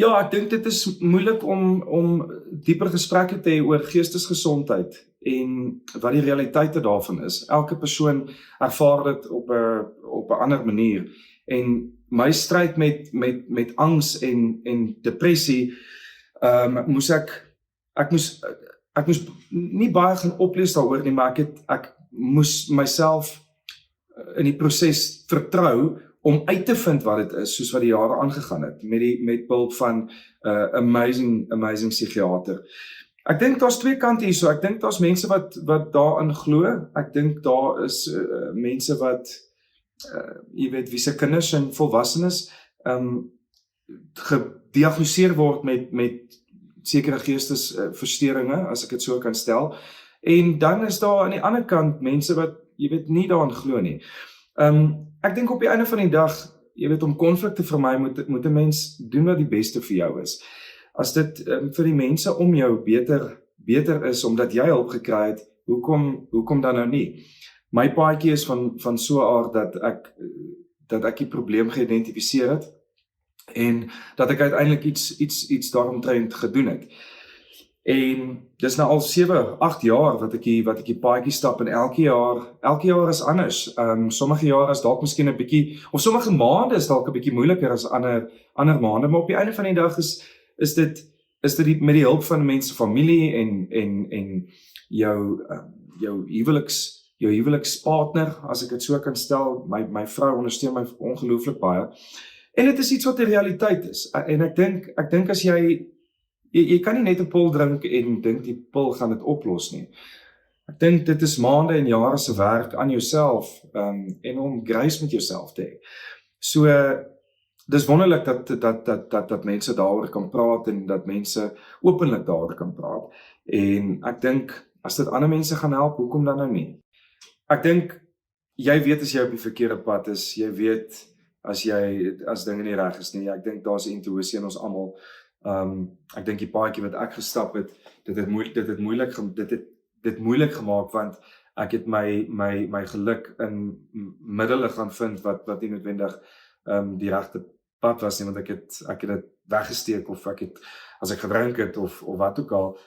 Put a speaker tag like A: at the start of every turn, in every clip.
A: Ja, ek dink dit is moeilik om dieper gesprekke te hê oor geestesgesondheid en wat die realiteite daarvan is. Elke persoon ervaar dit op 'n ander manier. En my stryd met angs en depressie, moes ek moes nie baie gaan oplees daaroor nie, maar ek moes myself in die proses vertrou om uit te vind wat dit is, soos wat die jare aangegaan het, met behulp van amazing psigiater. Ek dink daar's twee kante hierso. Ek dink daar's mense wat daarin glo. Ek dink daar is mense wat jy weet, wie se kinders en volwassenes gediagnoseer word met sekere geestesversteurings, as ek dit so kan stel. En dan is daar aan die ander kant mense wat jy weet nie daarin glo nie. Ek dink op die einde van die dag, jy weet, om konflik te vermy, moet 'n mens doen wat die beste vir jou is. As dit vir die mense om jou beter is, omdat jy hulp gekry het, hoekom dan nou nie? My paadjie is van so 'n aard dat ek die probleem geïdentifiseer het, en dat ek uiteindelik iets daaromtrent gedoen het. En dis nou al 7, 8 jaar wat ek die paadjie stap, en elke jaar is anders. Sommige jare is dalk miskien 'n bietjie, of sommige maande is dalk 'n bietjie moeiliker as ander maande, maar op die einde van die dag is dit met die hulp van mense, familie en jou huwelikspartner, as ek dit so kan stel. My vrou ondersteun my ongelooflik baie. En dit is iets wat 'n realiteit is. En ek dink as jy kan nie net 'n pil drink en dink die pil gaan dit oplos nie. Ek dink dit is maande en jare se werk aan jouself, en om grace met jouself te hê. So dis wonderlik dat mense daaroor kan praat en dat mense openlik daaroor kan praat. En ek dink as dit ander mense gaan help, hoekom dan nou nie? Ek dink jy weet as jy op die verkeerde pad is, jy weet as dinge nie reg is nie. Ek dink daar's 'n intuïsie in ons almal. Ek dink die paadjie wat ek gestap het, dit het moeilik gemaak, want ek het my geluk in middele gaan vind wat nie noodwendig die regte pad was nie, want ek het dit weggesteek, of as ek gedrink het of wat ook al,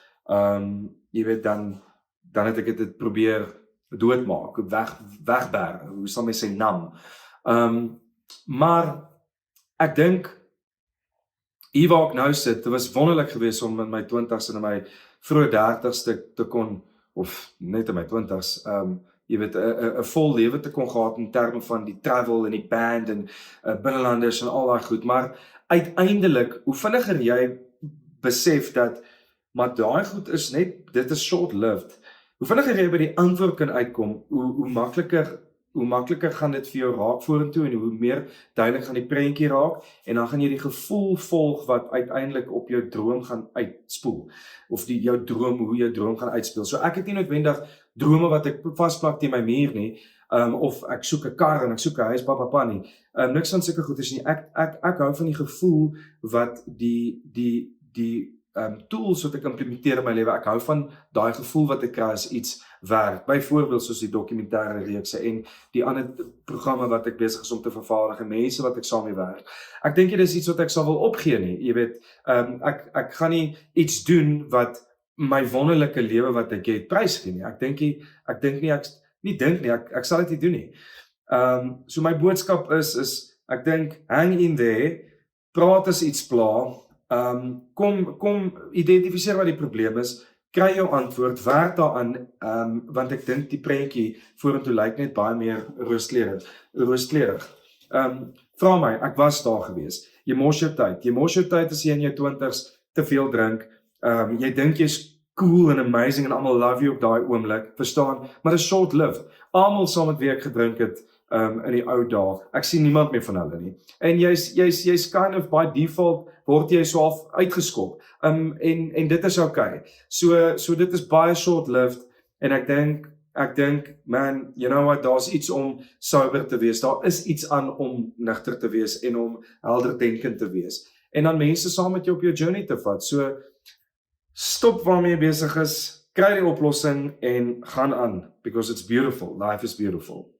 A: jy weet, dan het ek dit probeer doodmaak, wegberg, hoe sal mens sê, nam. Maar ek dink hier waar ek nou sit, dit was wonderlik geweest om in my 20's en in my vroeë 30's te kon, of net in my 20's, jy weet, 'n vol lewe te kon gehad in terme van die travel en die band en binnelanders en al daai goed, maar uiteindelik, hoe vinniger jy besef dat, maar daai goed is net, dit is short-lived, hoe vinniger jy by die antwoord kan uitkom, hoe makliker gaan dit vir jou raak vorentoe, en hoe meer duidelik gaan die prentjie raak, en dan gaan jy die gevoel volg wat uiteindelik op jou droom gaan uitspoel, of hoe jou droom gaan uitspeel. So ek het nie noodwendig drome wat ek vasplak teen my muur nie, of ek soek 'n kar en ek soek 'n huis, papa nie. Niks van sulke goeders nie. Ek hou van die gevoel wat die tools wat ek implementeer in my lewe, ek hou van daai gevoel wat ek kry as iets werk, byvoorbeeld soos die dokumentêre reekse en die ander programme wat ek besig is om te vervaardig, en mense wat ek saam mee werk. Ek dink dit is iets wat ek sal wil opgee nie, jy weet, ek gaan nie iets doen wat my wonderlike lewe wat ek het prysgee nie. Ek sal dit nie doen nie. So my boodskap is ek dink, hang in there, praat as iets pla, kom identifiseer wat die probleem is, kry jou antwoord, werk daaraan, want ek dink die prentjie vorentoe lyk net baie meer rooskleurig. Vra my, ek was daar gewees. Jy mors jou tyd as jy in jou 20's te veel drink. Jy dink jy's cool en amazing en almal love you op daai oomblik, verstaan, maar dit is short-lived. Almal saam met wie ek gedrink het in die ou dae, ek sien niemand meer van hulle nie. En jy's kind of by default word jy so half uitgeskop. En dit is okay. So dit is baie short-lived, en ek dink, man, you know what, daar's iets om sober te wees. Daar is iets aan om nugter te wees en om helderdenkend te wees. En dan mense saam met jou op jou journey te vat. So stop waarmee jy besig is, kry die oplossing en gaan aan, because it's beautiful. Life is beautiful.